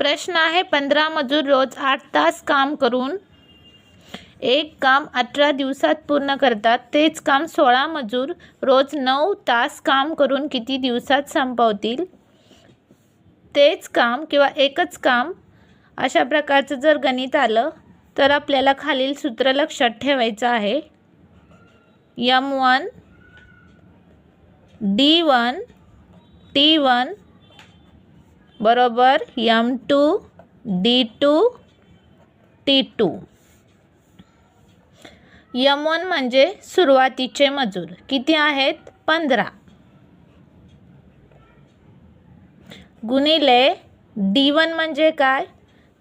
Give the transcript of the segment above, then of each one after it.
प्रश्न आहे 15 मजूर रोज 8 तास काम करून एक काम 18 दिवसात पूर्ण करतात. तेच काम 16 मजूर रोज 9 तास काम करून किती दिवसात संपवतील? तेच काम किंवा एकच काम अशा प्रकारचं जर गणित आलं तर आपल्याला खालील सूत्र लक्षात ठेवायचं आहे. M1 D1 T1 बरोबर M2 D2 T2. M1 म्हणजे सुरुवातीचे मजूर किती आहेत? 15 गुणिले D1 म्हणजे काय?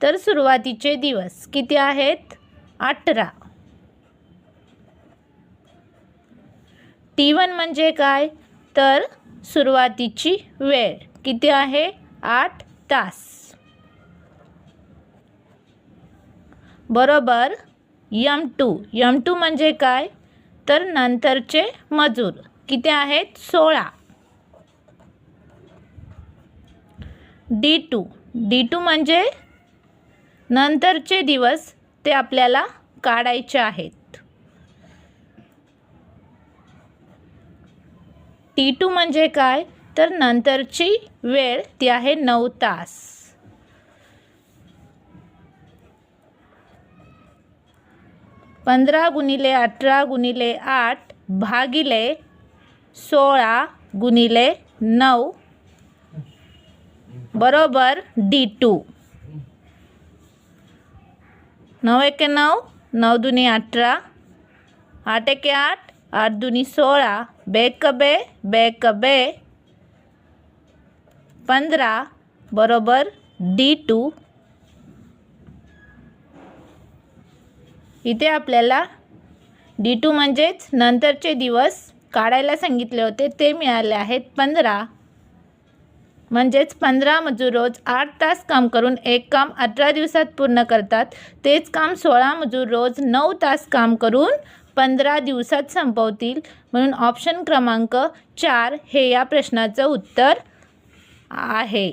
तर सुरुवातीचे दिवस किती आहेत? 18. T1 म्हणजे काय? तर सुरुवातीची वेळ किती आहे? 8 तास बरोबर M2 म्हणजे काय? तर नंतरचे मजूर किती आहेत? 16. D2 म्हणजे नंतरचे दिवस ते आपल्याला काढायचे आहेत. T2 म्हणजे काय? तर नंतरची वेळ ती आहे 9 तास. पंधरा गुणिले 18 गुणिले 8 भागिले 16 गुणिले 9 बरोबर D2. 9 एके 9, 9 दुनी 18, 8 एके 8, 8 दुनी 16, बेक बे 15 बरोबर D2. इथे आपल्याला D2 म्हणजेच नंतरचे दिवस काढायला सांगितले होते ते मिळाले आहेत 15. म्हणजेच 15 मजूर रोज 8 तास काम करून एक काम 18 दिवसात पूर्ण करतात. तेच काम 16 मजूर रोज 9 तास काम करून 15 दिवसात संपवतील. म्हणून ऑप्शन क्रमांक 4 हे या प्रश्नाचं उत्तर आहे.